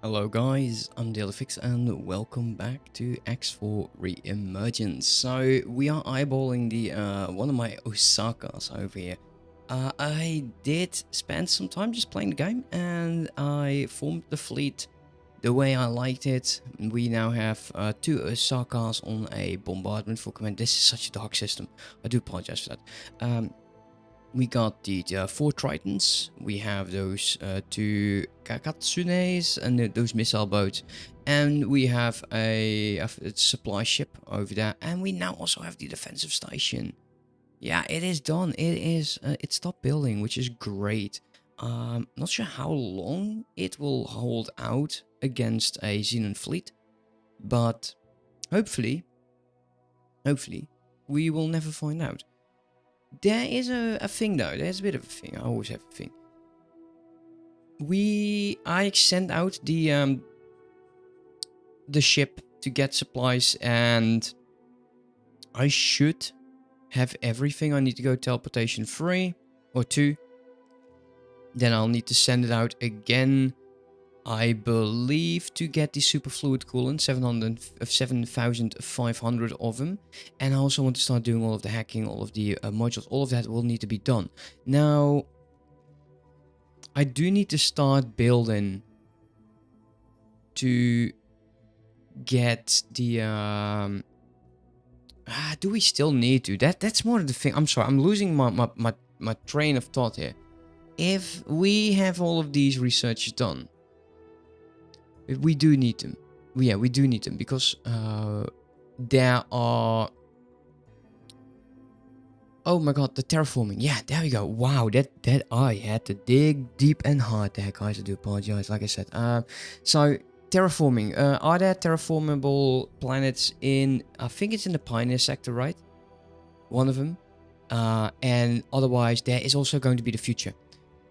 Hello guys, I'm DailyFix and welcome back to X4 Reemergence. So we are eyeballing the one of my Osakas over here. I did spend some time just playing the game and I formed the fleet the way I liked it. We now have two Osakas on a bombardment for command. This is such a dark system. I do apologize for that. We got the 4 Tritons, we have those 2 Kakatsunes and those missile boats, and we have a supply ship over there, and we now also have the defensive station. Yeah, it is done. It stopped building, which is great. Not sure how long it will hold out against a Xenon fleet, but hopefully, we will never find out. There is a thing though, there's a bit of a thing, I always have a thing. I sent out the ship to get supplies and I should have everything. I need to go teleportation 3 or 2. Then I'll need to send it out again, I believe, to get the superfluid coolant, 7,500 of them. And I also want to start doing all of the hacking, all of the modules, all of that will need to be done. Now, I do need to start building to get the... do we still need to? That's more of the thing. I'm sorry, I'm losing my train of thought here. If we have all of these researches done, we do need them. Yeah, we do need them because there are... Oh my god, the terraforming. Yeah, there we go. Wow, that I had to dig deep and hard there, guys. I do apologize, like I said. So, terraforming. Are there terraformable planets in... I think it's in the Pioneer sector, right? One of them. And otherwise, there is also going to be the future.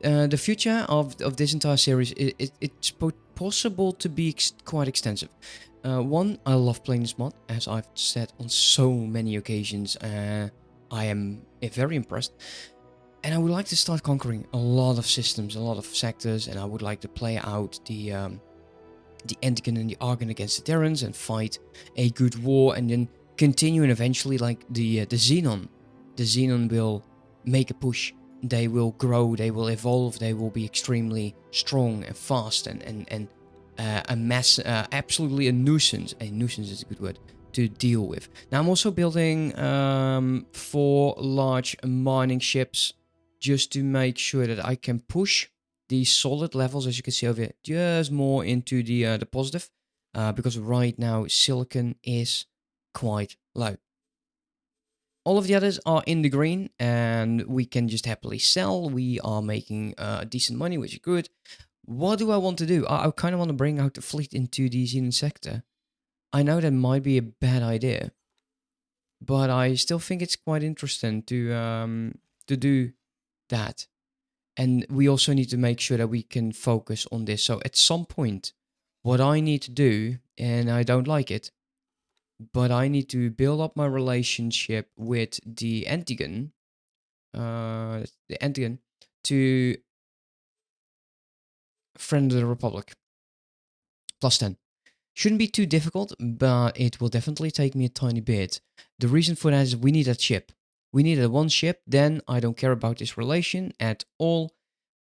The future of this entire series, it's possible to be quite extensive. One, I love playing this mod, as I've said on so many occasions. I am very impressed. And I would like to start conquering a lot of systems, a lot of sectors, and I would like to play out the Antigon and the Argon against the Terrans and fight a good war, and then continue, and eventually, like the Xenon. The Xenon will make a push. They will grow, they will evolve, they will be extremely strong and fast and absolutely a nuisance. A nuisance is a good word to deal with. Now I'm also building 4 large mining ships just to make sure that I can push the solid levels, as you can see over here, just more into the positive, because right now silicon is quite low. All of the others are in the green, and we can just happily sell. We are making decent money, which is good. What do I want to do? I kind of want to bring out the fleet into the Xenon sector. I know that might be a bad idea, but I still think it's quite interesting to do that. And we also need to make sure that we can focus on this. So at some point, what I need to do, and I don't like it, but I need to build up my relationship with the Antigon, to Friend of the Republic. +10. Shouldn't be too difficult, but it will definitely take me a tiny bit. The reason for that is we need that ship. We need that one ship, then I don't care about this relation at all.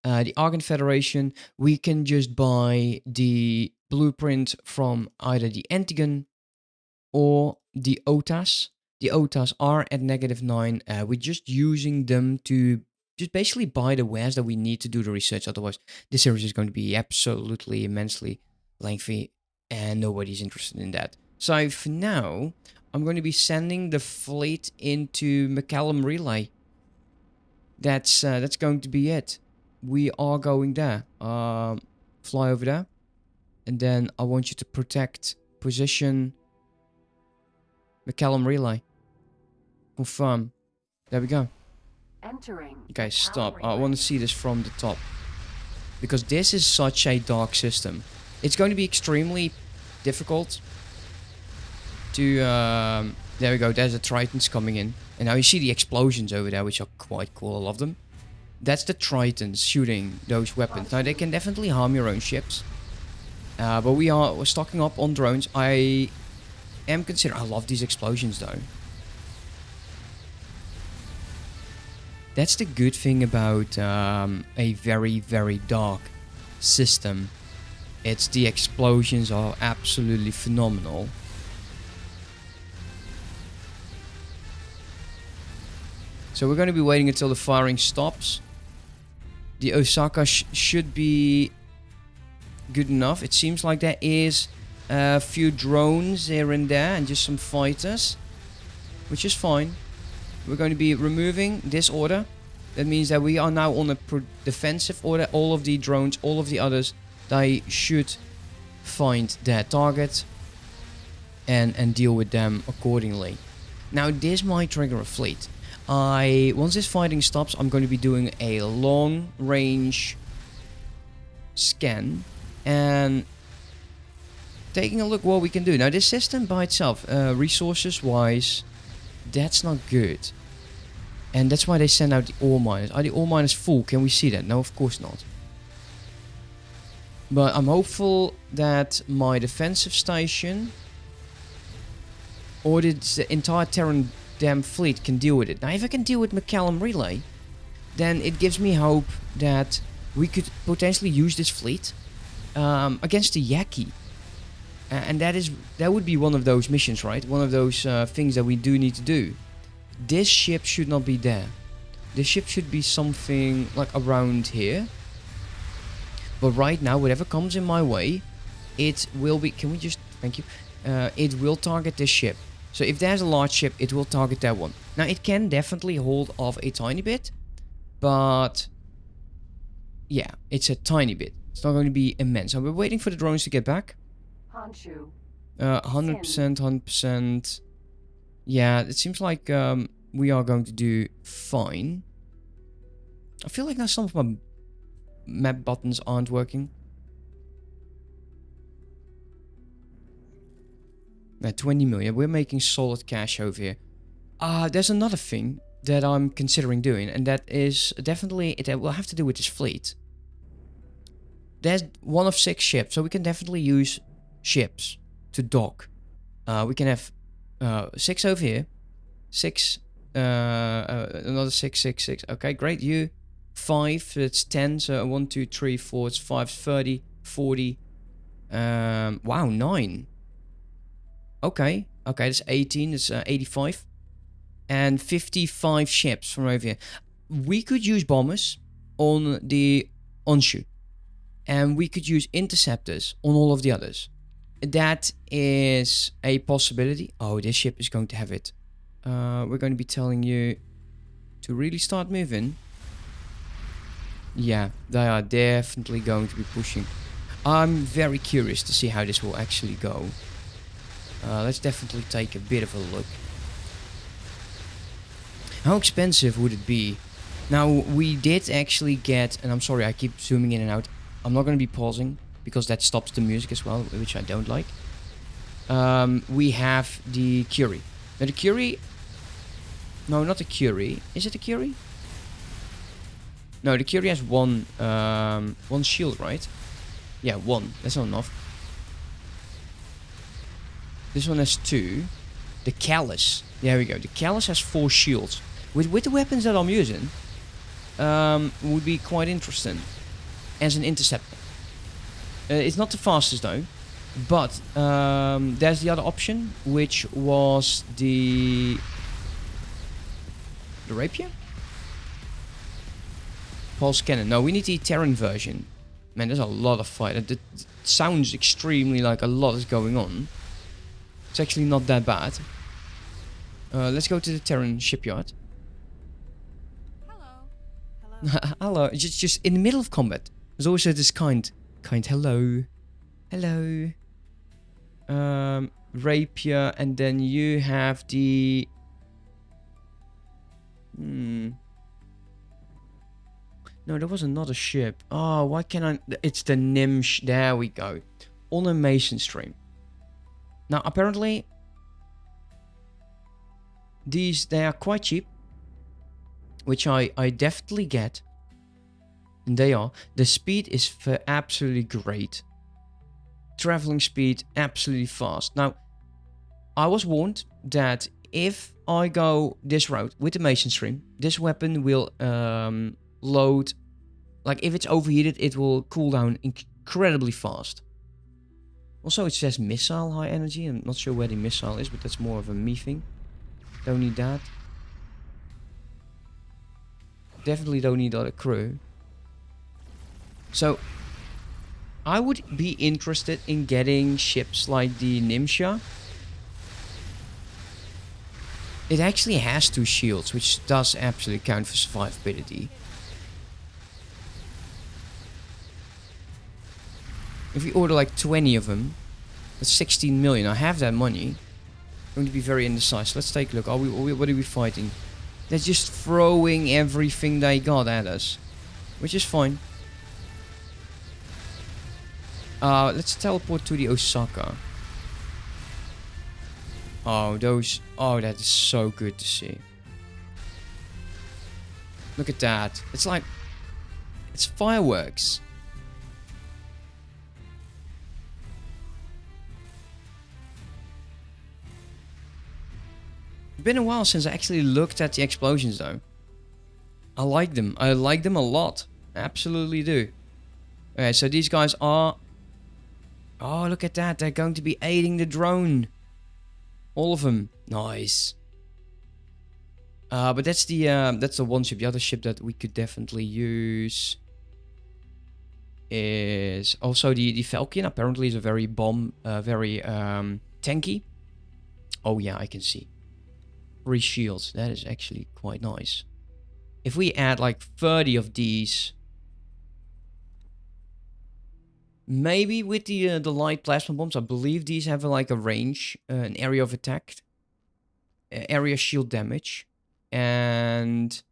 The Argon Federation, we can just buy the blueprint from either the Antigon or the OTAS. The OTAS are at -9. We're just using them to just basically buy the wares that we need to do the research. Otherwise, this series is going to be absolutely immensely lengthy, and nobody's interested in that. So for now, I'm going to be sending the fleet into McCallum Relay. That's going to be it. We are going there. Fly over there, and then I want you to protect position McCallum Relay. Confirm. There we go. Okay, stop. I want to see this from the top, because this is such a dark system. It's going to be extremely difficult to... there we go. There's the Tritons coming in. And now you see the explosions over there, which are quite cool. I love them. That's the Tritons shooting those weapons. Now, they can definitely harm your own ships. But we're stocking up on drones. I love these explosions though. That's the good thing about a very, very dark system. It's the explosions are absolutely phenomenal. So we're going to be waiting until the firing stops. The Osaka should be good enough. It seems like there is a few drones here and there and just some fighters, which is fine. We're going to be removing this order. That means that we are now on a defensive order. All of the drones, all of the others, they should find their target and deal with them accordingly. Now this might trigger a fleet. Once this fighting stops, I'm going to be doing a long range scan and taking a look what we can do. Now this system by itself, resources wise, that's not good. And that's why they send out the ore miners. Are the ore miners full? Can we see that? No, of course not. But I'm hopeful that my defensive station or the entire Terran damn fleet can deal with it. Now if I can deal with McCallum relay, then it gives me hope that we could potentially use this fleet against the Yaki. And that would be one of those missions, right? One of those things that we do need to do. This ship should not be there. This ship should be something like around here. But right now, whatever comes in my way, it will be... Can we just... Thank you. It will target this ship. So if there's a large ship, it will target that one. Now, it can definitely hold off a tiny bit. But... yeah, it's a tiny bit. It's not going to be immense. So we're waiting for the drones to get back. 100%, 100%. Yeah, it seems like we are going to do fine. I feel like now some of my map buttons aren't working. Now 20 million. We're making solid cash over here. There's another thing that I'm considering doing, and that is definitely it will have to do with this fleet. There's one of 6 ships, so we can definitely use ships to dock. We can have 6 over here, 6, another 6, 6, 6. Okay, great. You 5, so it's 10. So 1, 2, 3, 4. It's 5, 30, 40. Wow, 9. Okay, that's 18. It's 85, and 55 ships from over here. We could use bombers on the Onshu, and we could use interceptors on all of the others. That is a possibility. Oh, this ship is going to have it. We're going to be telling you to really start moving. Yeah, they are definitely going to be pushing. I'm very curious to see how this will actually go. Let's definitely take a bit of a look. How expensive would it be? Now, we did actually get... And I'm sorry, I keep zooming in and out. I'm not going to be pausing, because that stops the music as well, which I don't like. We have the Curie. Now the Curie... No, not the Curie. Is it a Curie? No, the Curie has one shield, right? Yeah, 1. That's not enough. This one has 2. The Callus. There we go. The Callus has 4 shields. With the weapons that I'm using, would be quite interesting as an interceptor. It's not the fastest though, but there's the other option, which was the rapier? Pulse cannon. No, we need the Terran version. Man, there's a lot of fight. It sounds extremely like a lot is going on. It's actually not that bad. Let's go to the Terran shipyard. Hello. Hello. Just in the middle of combat. There's also this kind hello. Hello. Rapier, and then you have the... No, there was another ship. Oh, why can't I... It's the Nimsh. There we go. On a Mason stream. Now, apparently... they are quite cheap. Which I definitely get. And they are. The speed is absolutely great. traveling speed, absolutely fast. Now, I was warned that if I go this route with the Mason Stream, this weapon will load, like if it's overheated, it will cool down incredibly fast. Also, it says missile high energy. I'm not sure where the missile is, but that's more of a me thing. Don't need that. Definitely don't need other crew. So, I would be interested in getting ships like the Nimsha. It actually has 2 shields, which does absolutely count for survivability. If we order like 20 of them, that's 16 million. I have that money. I'm going to be very indecisive. Let's take a look. What are we fighting? They're just throwing everything they got at us, which is fine. Let's teleport to the Osaka. Oh, that is so good to see. Look at that. It's like, it's fireworks. It's been a while since I actually looked at the explosions though. I like them. I like them a lot. Absolutely do. Okay, so these guys are... Oh, look at that. They're going to be aiding the drone. All of them. Nice. But that's the one ship. The other ship that we could definitely use is also the Falcon. Apparently, is a very very tanky. Oh yeah, I can see. 3 shields. That is actually quite nice. If we add like 30 of these, maybe with the light plasma bombs, I believe these have like a range, an area of attack, area shield damage, and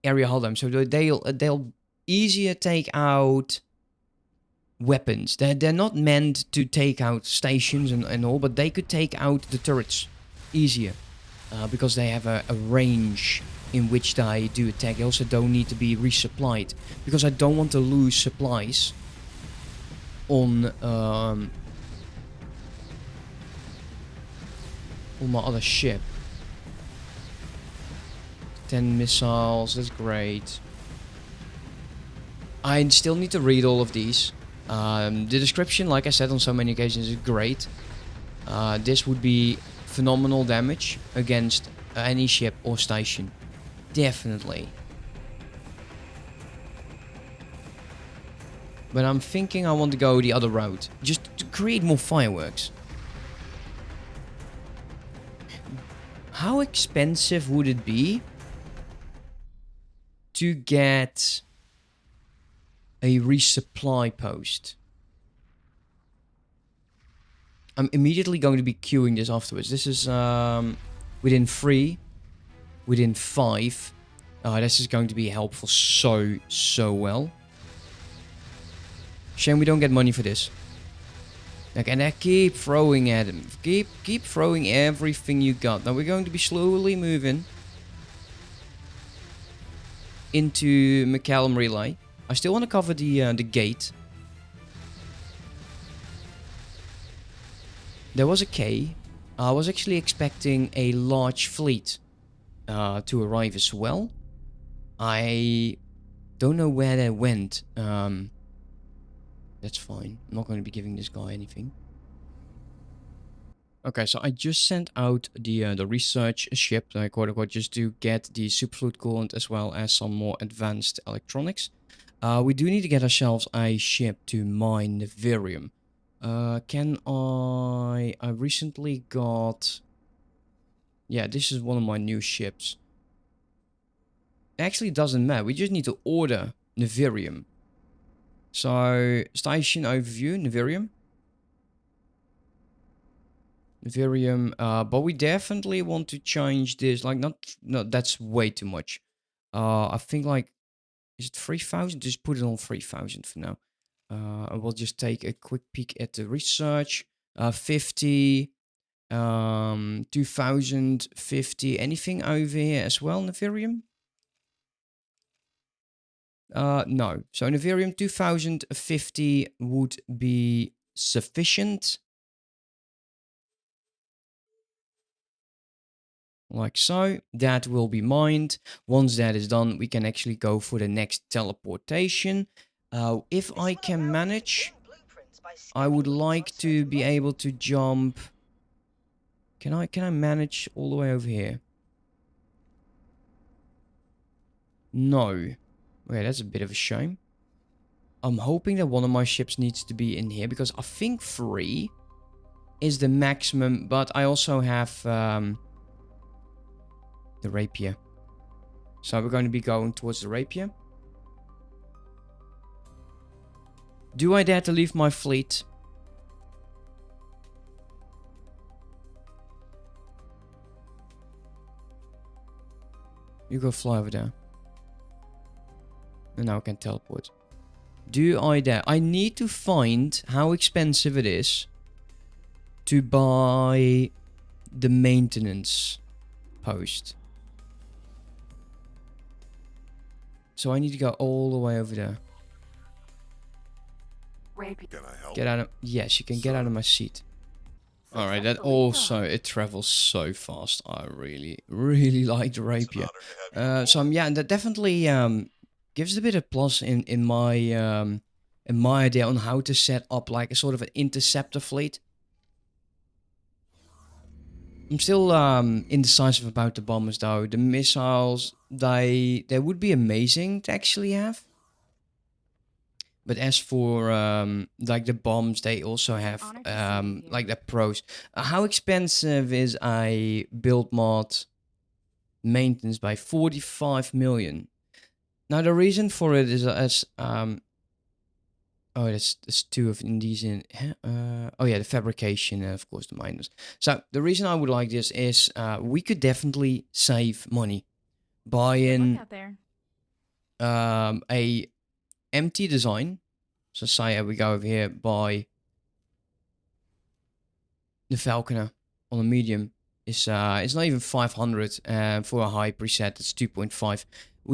area hull damage. So they'll easier take out weapons. They're not meant to take out stations and all, but they could take out the turrets easier. Because they have a range in which they do attack. They also don't need to be resupplied. Because I don't want to lose supplies on my other ship. 10 missiles, that's great. I still need to read all of these. The description, like I said on so many occasions, is great. This would be phenomenal damage against any ship or station. Definitely. But I'm thinking I want to go the other route. Just to create more fireworks. How expensive would it be to get a resupply post? I'm immediately going to be queuing this afterwards. This is within 3, within 5. This is going to be helpful so well. Shame we don't get money for this. Like, and I keep throwing at him. Keep throwing everything you got. Now we're going to be slowly moving into McCallum Relay. I still want to cover the gate. There was a K. I was actually expecting a large fleet to arrive as well. I don't know where they went. That's fine. I'm not going to be giving this guy anything. Okay, so I just sent out the research ship, quote unquote, just to get the superfluid coolant as well as some more advanced electronics. We do need to get ourselves a ship to mine Neverium. Can I recently got... Yeah, this is one of my new ships. Actually, it doesn't matter. We just need to order Neverium. So, station overview, Neverium. But we definitely want to change this. Like, no, that's way too much. I think like, is it 3,000? Just put it on 3,000 for now. I will just take a quick peek at the research. 50, 2050. Anything over here as well, Neverium? No. So Neverium 2050 would be sufficient. Like so. That will be mined. Once that is done, we can actually go for the next teleportation. If I can manage, I would like to be able to jump. Can I manage all the way over here? No. Okay, that's a bit of a shame. I'm hoping that one of my ships needs to be in here because I think 3 is the maximum, but I also have the rapier. So we're going to be going towards the rapier. Do I dare to leave my fleet? You go fly over there. And now I can teleport. Do I dare? I need to find how expensive it is to buy the maintenance post. So I need to go all the way over there. Can I help? Get out of... Yes, you can get out of my seat. Alright, that also... It travels so fast. I really, really like the rapier. So yeah, that definitely gives a bit of plus in my idea on how to set up like a sort of an interceptor fleet. I'm still indecisive about the bombers though. The missiles, they would be amazing to actually have. But as for like the bombs, they also have like the pros. How expensive is a build mod maintenance by 45 million? Now the reason for it is as oh, there's 2 of these in. Oh yeah, the fabrication and of course the miners. So the reason I would like this is we could definitely save money buying a empty design. So say we go over here by the Falconer on a medium. It's not even 500 for a high preset. It's 2.5.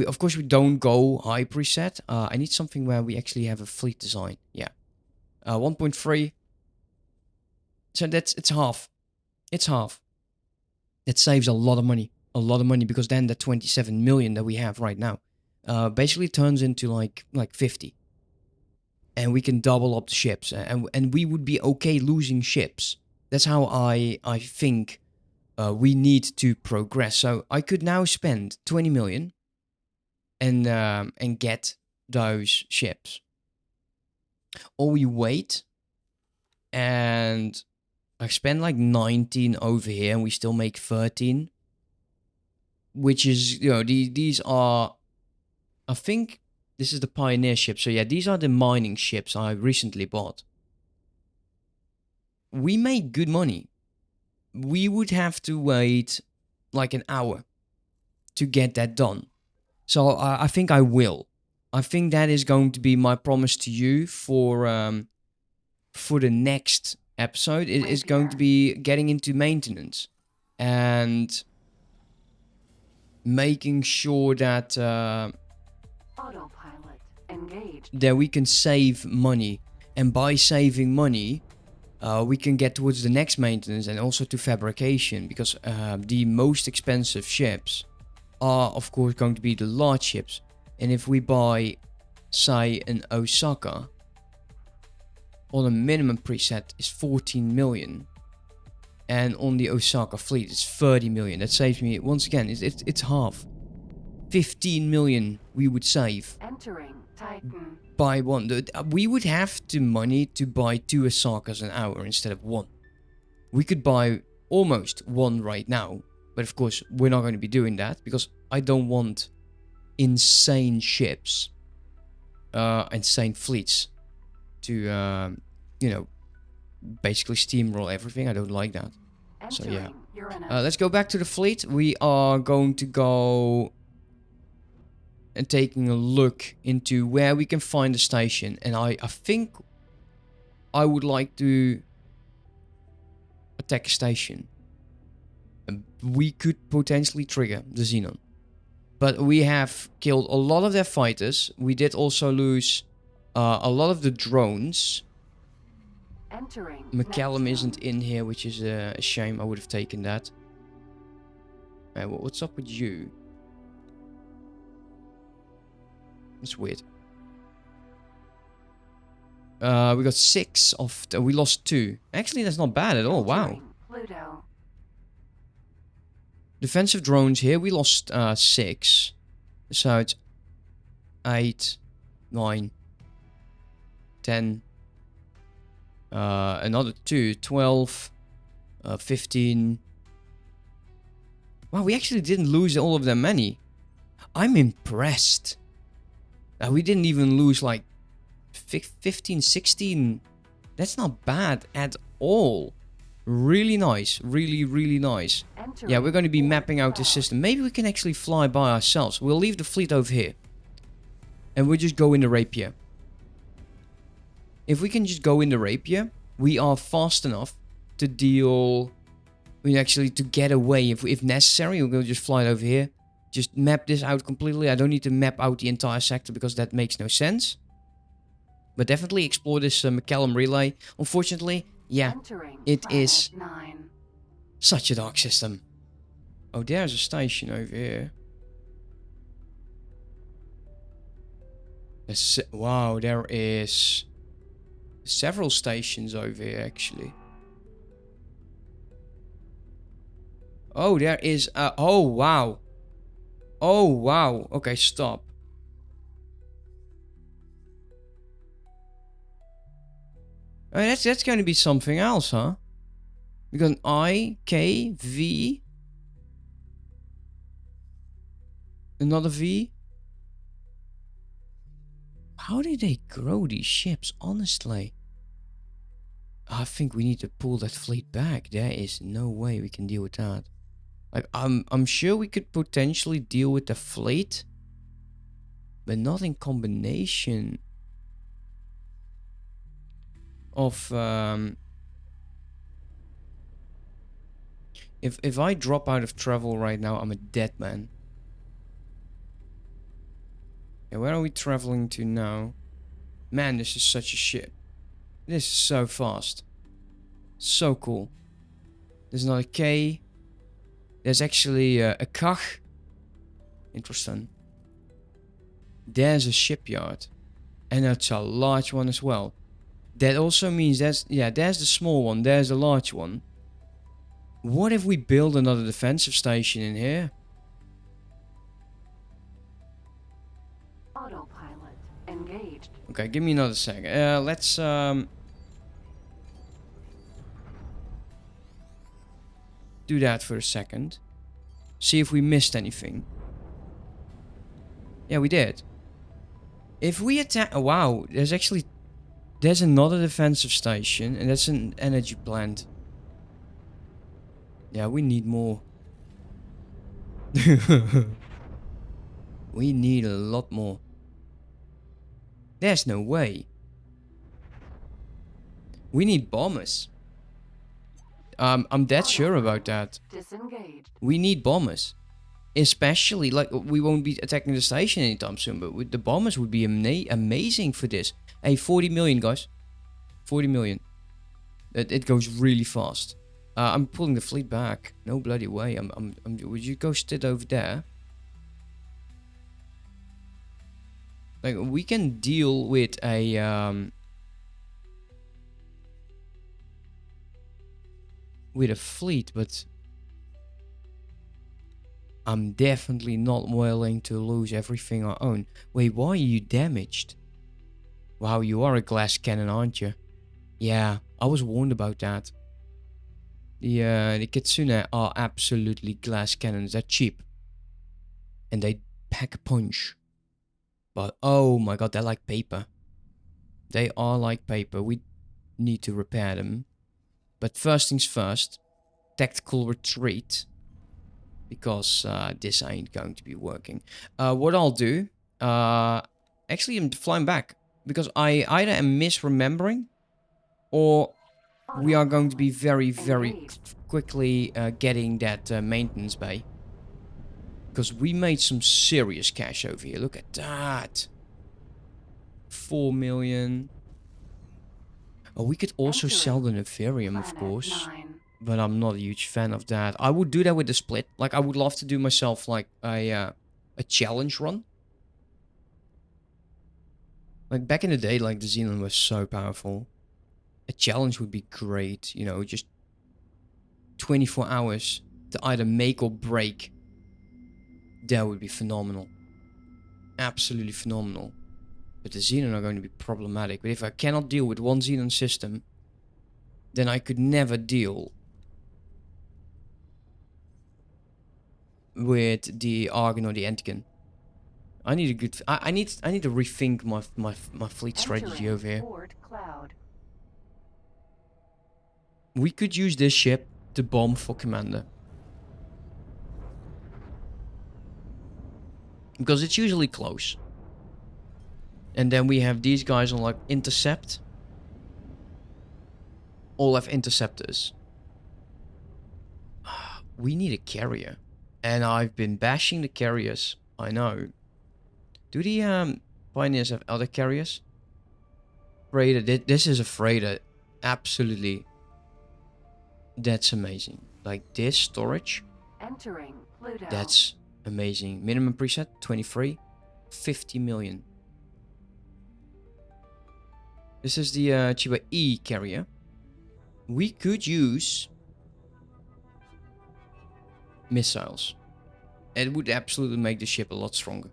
Of course we don't go high preset. I need something where we actually have a fleet design. Yeah, 1.3. So it's half. It's half. That saves a lot of money. A lot of money because then the 27 million that we have right now basically turns into like 50. And we can double up the ships, and we would be okay losing ships. That's how I think we need to progress. So I could now spend 20 million and get those ships. Or we wait and I spend like 19 over here and we still make 13. Which is, you know, these are, I think this is the Pioneer ship. So yeah, these are the mining ships I recently bought. We make good money. We would have to wait like an hour to get that done. So I think I will. I think that is going to be my promise to you for the next episode. It is going to be getting into maintenance and making sure that Autopilot engaged. that we can save money, and by saving money we can get towards the next maintenance and also to fabrication, because the most expensive ships are of course going to be the large ships. And if we buy say an Osaka on a minimum preset is 14 million, and on the Osaka fleet it's 30 million. That saves me, once again, it's half. 15 million we would save. Entering Titan. Buy one. We would have the money to buy 2 Osakas an hour instead of 1. We could buy almost 1 right now, but of course we're not going to be doing that because I don't want insane ships, insane fleets to, you know, basically steamroll everything. I don't like that. So yeah, let's go back to the fleet. We are going to go and taking a look into where we can find a station. And I think I would like to attack a station. We could potentially trigger the Xenon. But we have killed a lot of their fighters. We did also lose a lot of the drones. Entering. McCallum next isn't zone. in here, which is a shame. I would have taken that. What's up with you? It's weird. We got 6 of... we lost 2. Actually, that's not bad at all. Wow. Entering Pluto. Defensive drones here. We lost 6. So it's 8, 9, 10. Another 2. 12. 15. Wow, we actually didn't lose all of them many. I'm impressed. We didn't even lose like 15, 16. That's not bad at all. Really nice. Really, really nice. Entering Yeah, we're going to be Oort mapping out the cloud. system. Maybe we can actually fly by ourselves. We'll leave the fleet over here. And we'll just go in the Rapier. If we can just go in the Rapier, we are fast enough to deal... actually, to get away if necessary. We'll just fly it over here. Just map this out completely. I don't need to map out the entire sector because that makes no sense. But definitely explore this McCallum relay. Unfortunately, yeah, Entering it planet is 9. such a dark system. Oh, there's a station over here. Wow, there is several stations over here, actually. Oh, there is oh, wow. Oh, wow. Okay, stop. Oh, that's going to be something else, huh? We got an I, K, V. Another V. How did they grow these ships, honestly? I think we need to pull that fleet back. There is no way we can deal with that. Like, I'm sure we could potentially deal with the fleet, but not in combination of if I drop out of travel right now, I'm a dead man. Yeah, where are we traveling to now? Man, this is such a ship. This is so fast. So cool. There's another K. There's actually a Kach. Interesting. There's a shipyard. And that's a large one as well. That also means there's the small one. There's a large one. What if we build another defensive station in here? Autopilot engaged. Okay, give me another second. Let's do that for a second. See if we missed anything. Yeah, we did. If we attack... oh, wow, there's another defensive station, and that's an energy plant. Yeah, we need more. We need a lot more. There's no way. We need bombers. I'm dead sure about that. Disengaged. We need bombers. Especially, like, we won't be attacking the station anytime soon, but with the bombers would be amazing for this. Hey, 40 million, guys. 40 million. It goes really fast. I'm pulling the fleet back. No bloody way. Would you go sit over there? Like, we can deal with a fleet, but I'm definitely not willing to lose everything I own. Wait, why are you damaged? Wow, you are a glass cannon, aren't you? Yeah, I was warned about that. The Kitsune are absolutely glass cannons. They're cheap. And they pack a punch. But oh my god, they're like paper. They are like paper. We need to repair them. But first things first. Tactical retreat. Because this ain't going to be working. What I'll do... actually, I'm flying back. Because I either am misremembering... or we are going to be very, very quickly getting that maintenance bay. Because we made some serious cash over here. Look at that. 4 million. Oh, we could also sell the Nefarium, of Planet course. 9. But I'm not a huge fan of that. I would do that with the split. Like, I would love to do myself, like, a challenge run. Like, back in the day, like, the Xenon was so powerful. A challenge would be great, you know, just 24 hours to either make or break. That would be phenomenal. Absolutely phenomenal. But the Xenon are going to be problematic. But if I cannot deal with one Xenon system, then I could never deal with the Argon or the Antigen. I need a good. I need to rethink my fleet strategy over here. Fort Cloud. We could use this ship to bomb for commander, because it's usually close. And then we have these guys on like intercept. All have interceptors. We need a carrier, and I've been bashing the carriers. I know. Do the pioneers have other carriers? Freighter. This is a freighter. Absolutely. That's amazing. Like this storage. Entering Pluto. That's amazing. Minimum preset 23. 50 million. This is the Chiba E carrier. We could use missiles. It would absolutely make the ship a lot stronger.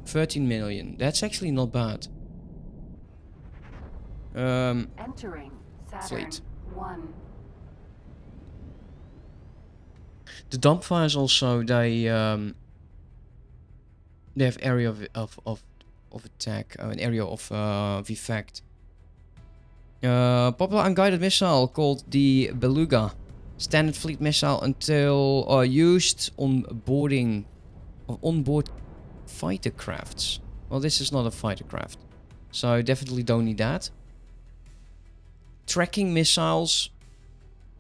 $13 million. That's actually not bad. Entering Saturn Fleet. 1. The dump fires also they have area of attack, an area of effect. Popular unguided missile called the Beluga, standard fleet missile until used on onboard fighter crafts. Well, this is not a fighter craft, so definitely don't need that. Tracking missiles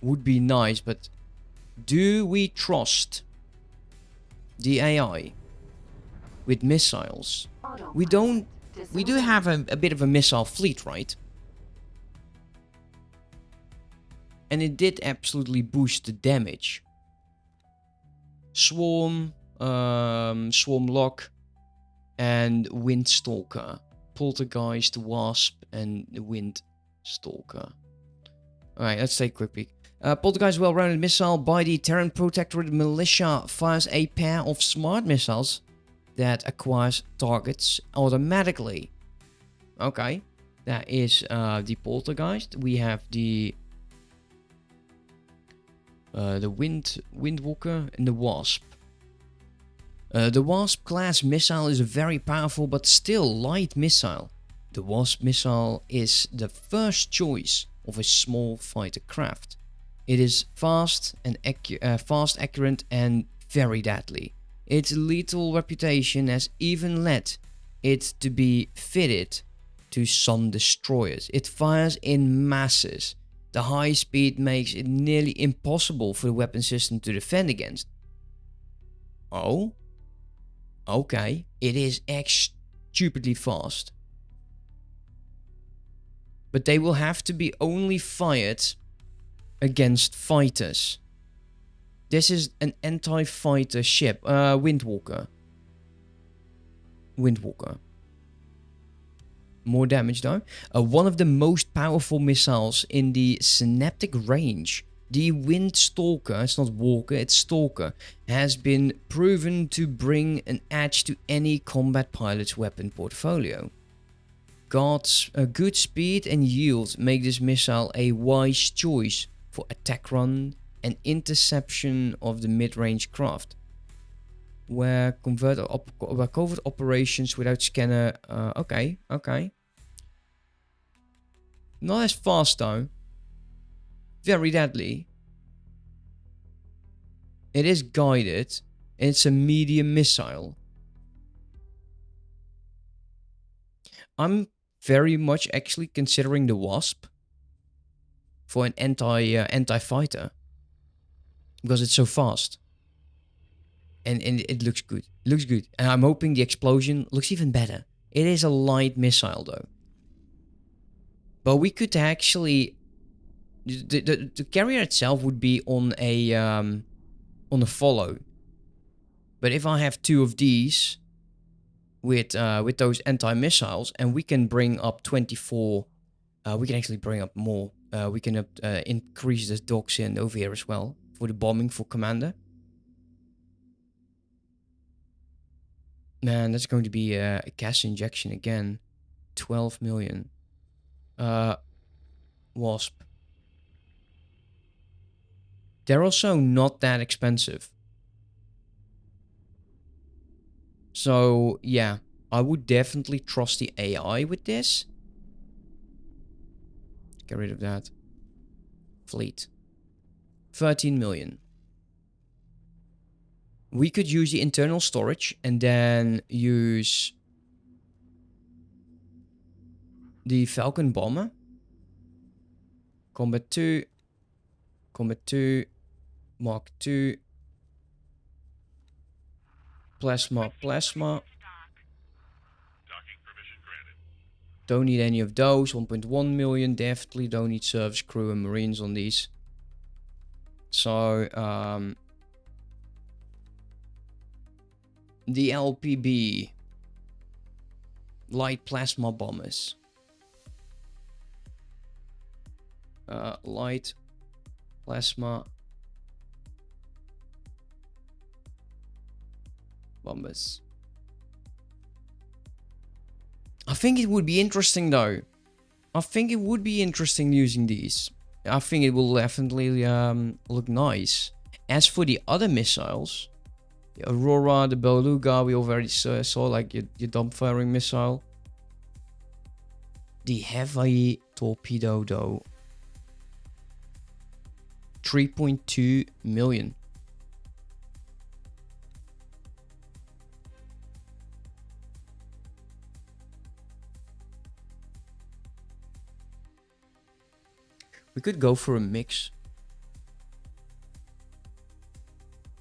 would be nice, but do we trust the AI with missiles? We don't. We do have a bit of a missile fleet, right? And it did absolutely boost the damage. Swarm, Swarm Lock, and Windstalker. Poltergeist, Wasp, and the Windstalker. Alright, let's take a quick peek. Poltergeist well-rounded missile by the Terran Protectorate militia fires a pair of smart missiles that acquires targets automatically. Okay, that is the Poltergeist. We have the Windwalker and the Wasp. The Wasp class missile is a very powerful but still light missile. The Wasp missile is the first choice of a small fighter craft. It is fast, accurate, and very deadly. Its lethal reputation has even led it to be fitted to some destroyers. It fires in masses. The high speed makes it nearly impossible for the weapon system to defend against. Oh? Okay. It is stupidly fast. But they will have to be only fired against fighters. This is an anti-fighter ship. Windwalker. Windwalker. More damage though. One of the most powerful missiles in the synaptic range. The Windstalker, it's not Walker, it's Stalker, has been proven to bring an edge to any combat pilot's weapon portfolio. God's good speed and yield make this missile a wise choice for attack run and interception of the mid-range craft. Where covert operations without scanner. Okay. Not as fast though. Very deadly. It is guided. And it's a medium missile. I'm very much actually considering the Wasp for an anti-fighter because it's so fast. And it looks good. Looks good. And I'm hoping the explosion looks even better. It is a light missile though. But we could actually... The carrier itself would be on a follow. But if I have 2 of these with those anti-missiles, and we can bring up 24, we can actually bring up more. We can increase this docks in over here as well for the bombing for commander. Man, that's going to be a gas injection again. 12 million. Wasp. They're also not that expensive. So, yeah. I would definitely trust the AI with this. Get rid of that. Fleet. 13 million. We could use the internal storage and then use the Falcon bomber. Combat 2. Combat 2. Mark 2. Plasma. Don't need any of those. 1.1 million. Definitely don't need service crew and marines on these. So, the LPB. Light plasma bombers. Light plasma bombers. I think it would be interesting though. I think it would be interesting using these. I think it will definitely look nice. As for the other missiles, the Aurora, the Beluga, we already saw like your dump firing missile. The heavy torpedo though. 3.2 million. We could go for a mix.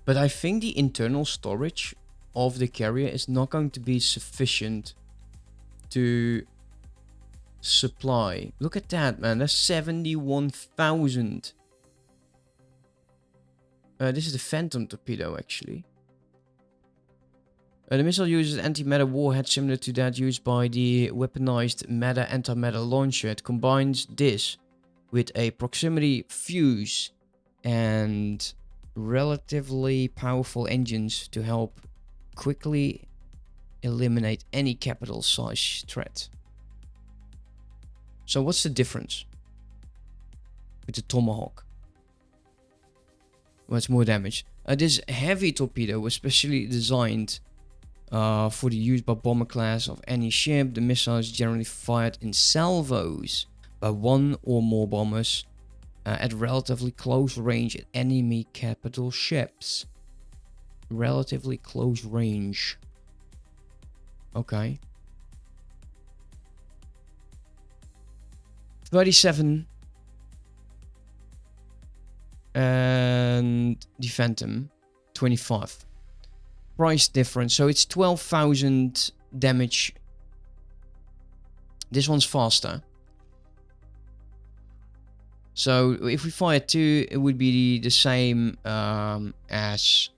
But I think the internal storage of the carrier is not going to be sufficient to supply. Look at that, man. That's 71,000. This is the Phantom torpedo, actually. The missile uses anti-matter warhead similar to that used by the weaponized matter anti-matter launcher. It combines this with a proximity fuse and relatively powerful engines to help quickly eliminate any capital size threat. So what's the difference with the Tomahawk? Well, it's more damage. This heavy torpedo was specially designed for the use by bomber class of any ship. The missile is generally fired in salvos by one or more bombers at relatively close range at enemy capital ships. Relatively close range. Okay. 37. And the Phantom 25. Price difference. So it's 12,000 damage. This one's faster. So if we fire 2, it would be the same as...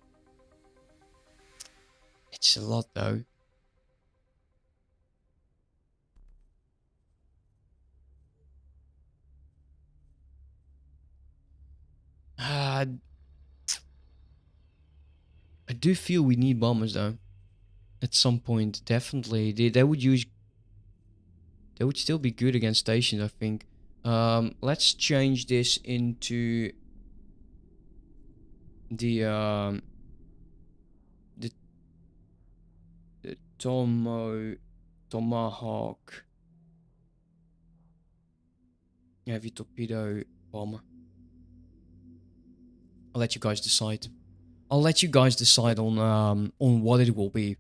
It's a lot though. I do feel we need bombers though. At some point, definitely. They would use... They would still be good against stations, I think. Let's change this into the Tomahawk heavy torpedo bomber. I'll let you guys decide. I'll let you guys decide on what it will be,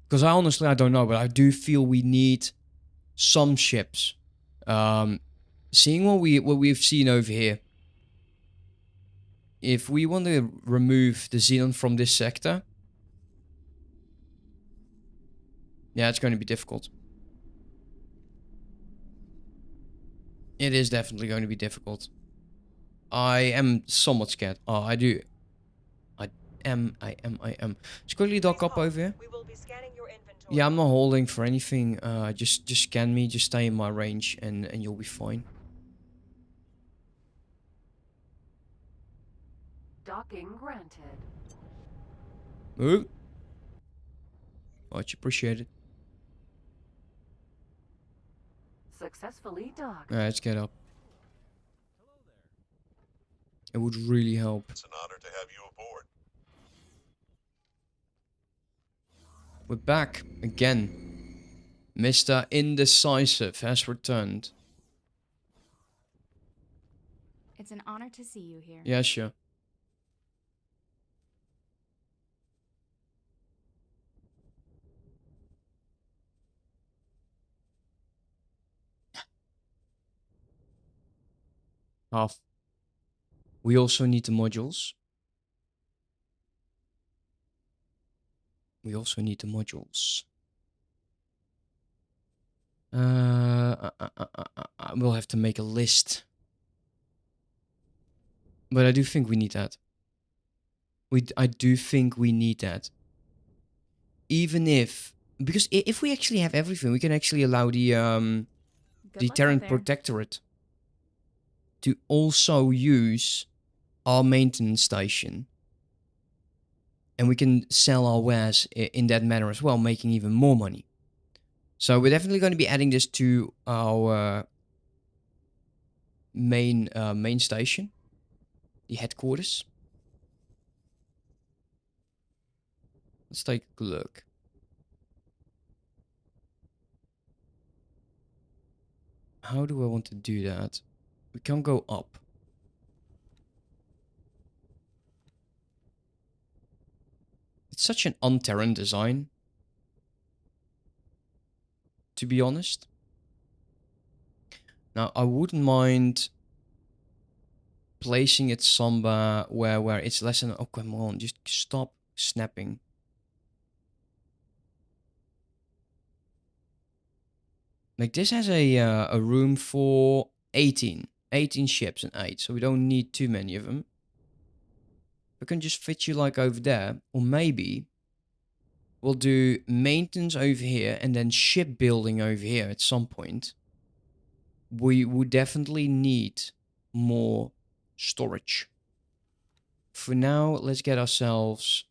because I honestly don't know, but I do feel we need some ships. Seeing what we've seen over here, if we want to remove the Xenon from this sector, Yeah, it's going to be difficult. It is definitely going to be difficult. I am somewhat scared. Oh, I do. I am. Just quickly dock up over here. We will be scanning your inventory. Yeah, I'm not holding for anything. Just scan me. Just stay in my range, and you'll be fine. Docking granted. Move. Much appreciated. Successfully docked. Let's get up. It would really help. It's an honor to have you aboard. We're back again. Mr. Indecisive has returned. It's an honor to see you here. Yeah, sure. Half. We also need the modules. We also need the modules. We'll have to make a list. But I do think we need that. I do think we need that. Even if... Because if we actually have everything, we can actually allow the Terran Protectorate to also use our maintenance station. And we can sell our wares in that manner as well, making even more money. So we're definitely going to be adding this to our main station. The headquarters. Let's take a look. How do I want to do that? We can't go up. It's such an un-Terran design, to be honest. Now, I wouldn't mind placing it somewhere where it's less than... Oh, come on, just stop snapping. Like, this has a room for 18 ships and 8, so we don't need too many of them. We can just fit you like over there, or maybe we'll do maintenance over here and then shipbuilding over here at some point. We would definitely need more storage. For now, let's get ourselves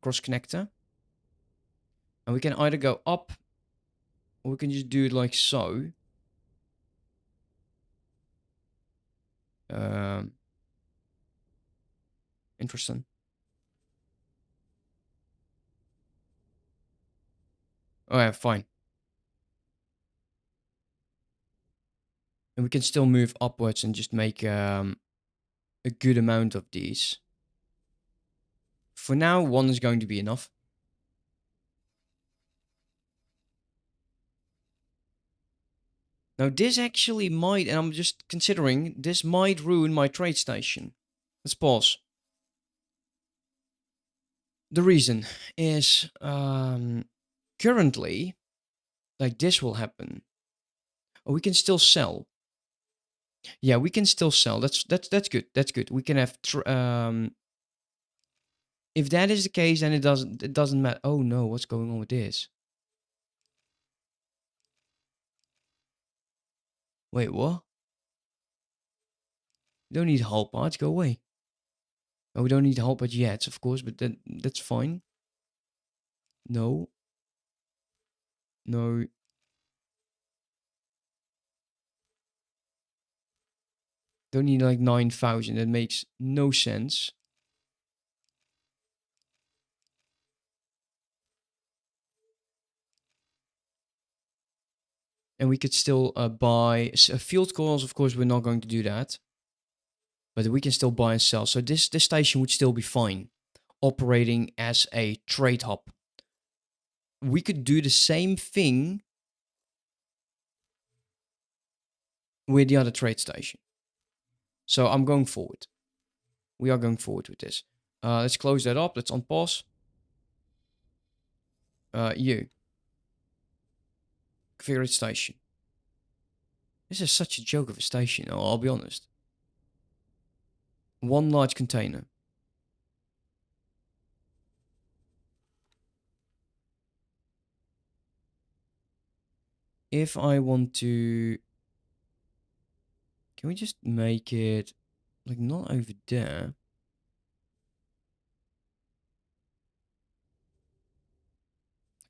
cross connector. And we can either go up, or we can just do it like so. Interesting. Oh yeah, fine. And we can still move upwards and just make a good amount of these. For now, one is going to be enough. Now this actually might, and I'm just considering, this might ruin my trade station. Let's pause. The reason is, currently, like this will happen. Oh, we can still sell. Yeah, we can still sell. That's good. That's good. We can have if that is the case, then it doesn't matter. Oh no, what's going on with this? Wait, what? We don't need hull parts. Go away. Oh, we don't need hull parts yet, of course, but that's fine. No. No. Don't need like 9,000. That makes no sense. And we could still buy field calls. Of course, we're not going to do that. But we can still buy and sell. So this station would still be fine. Operating as a trade hub. We could do the same thing with the other trade station. So I'm going forward. We are going forward with this. Let's close that up. Let's unpause. You. Configure station. This is such a joke of a station, I'll be honest. One large container. If I want to... Can we just make it... Like, not over there.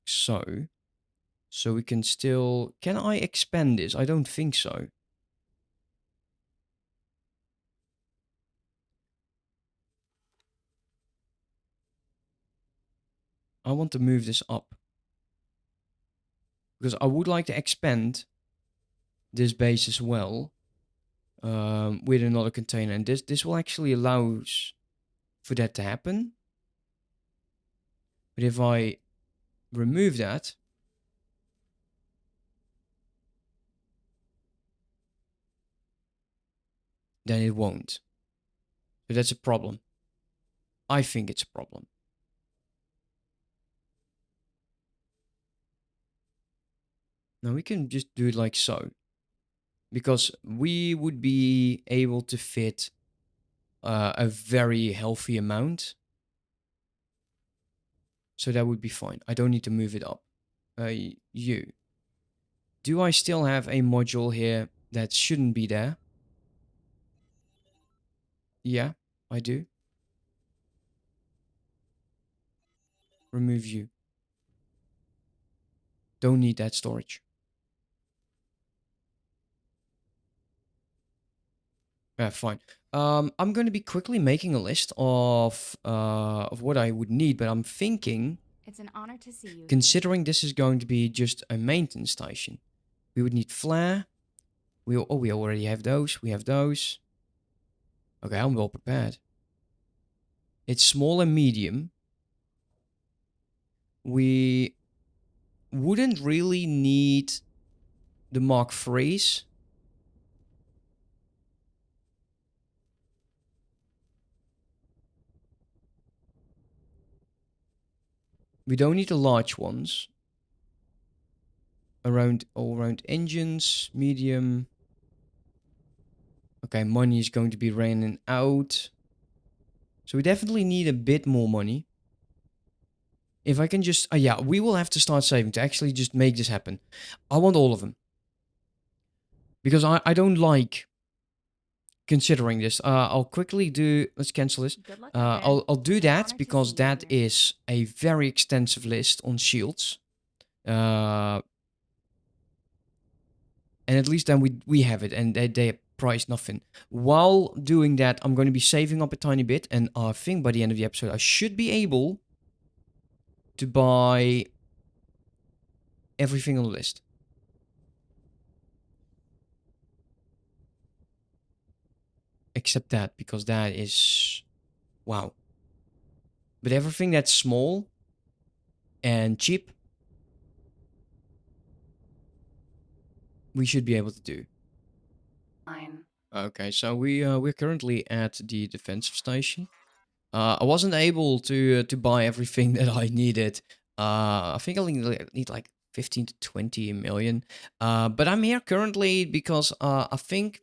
So. So we can still... Can I expand this? I don't think so. I want to move this up. Because I would like to expand this base as well. With another container. And this will actually allow for that to happen. But if I remove that... Then it won't. So that's a problem. I think it's a problem. Now we can just do it like so. Because we would be able to fit a very healthy amount. So that would be fine. I don't need to move it up. You. Do I still have a module here that shouldn't be there? Yeah, I do. Remove you. Don't need that storage. Yeah, fine. I'm going to be quickly making a list of what I would need, but I'm thinking... It's an honor to see you. Considering this is going to be just a maintenance station, we would need flare. We already have those. We have those. Okay, I'm well prepared. It's small and medium. We wouldn't really need the Mark IIIs. We don't need the large ones. All around engines, medium. Okay, money is going to be raining out. So we definitely need a bit more money. If I can just... yeah, we will have to start saving to actually just make this happen. I want all of them. Because I don't like considering this. I'll quickly do... Let's cancel this. I'll do that because that is a very extensive list on shields. And at least then we have it and they price nothing. While doing that, I'm going to be saving up a tiny bit. And I think by the end of the episode, I should be able to buy everything on the list. Except that, because that is... Wow. But everything that's small and cheap, we should be able to do. Fine. Okay, so we're currently at the defensive station. I wasn't able to buy everything that I needed. I think I need like 15 to 20 million. But I'm here currently because I think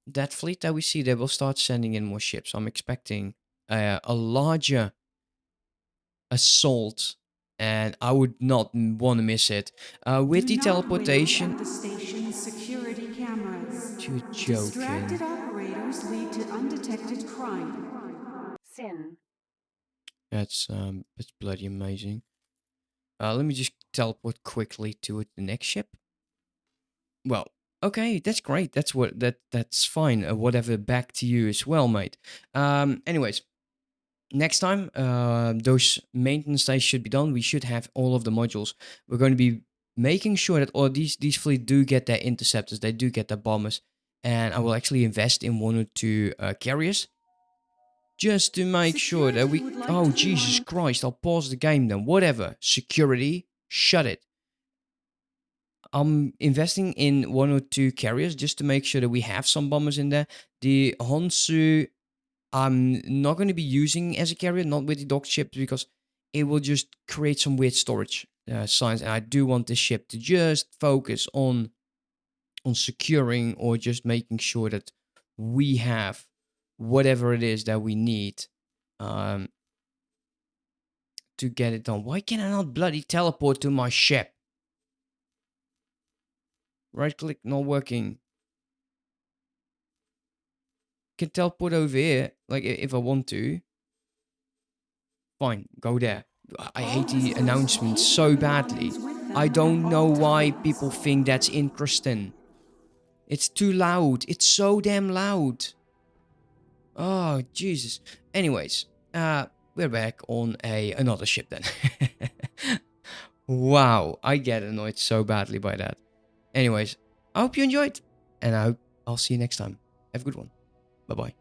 that fleet that we see, they will start sending in more ships. I'm expecting a larger assault, and I would not want to miss it. With the teleportation... The station's security cameras. You're joking. Distracted operators lead to undetected crime. Sin. That's bloody amazing. Let me just teleport quickly to the next ship. Well, okay, that's great. That's fine. Whatever, back to you as well, mate. Anyways, next time, those maintenance stations should be done. We should have all of the modules. We're going to be making sure that all these fleet do get their interceptors. They do get their bombers. And I will actually invest in 1 or 2 carriers. Just to make sure that we... Oh, Jesus Christ. I'll pause the game then. Whatever. Security. Shut it. I'm investing in 1 or 2 carriers just to make sure that we have some bombers in there. The Honsu, I'm not going to be using as a carrier, not with the dock ships, because it will just create some weird storage science, and I do want this ship to just focus on securing or just making sure that we have whatever it is that we need to get it done. Why can I not bloody teleport to my ship? Right click not working. Can teleport over here, like if I want to. Fine, go there. I hate the announcements so badly. I don't know why people think that's interesting. It's too loud. It's so damn loud. Oh, Jesus. Anyways, we're back on another ship then. Wow, I get annoyed so badly by that. Anyways, I hope you enjoyed, and I'll see you next time. Have a good one. Bye-bye.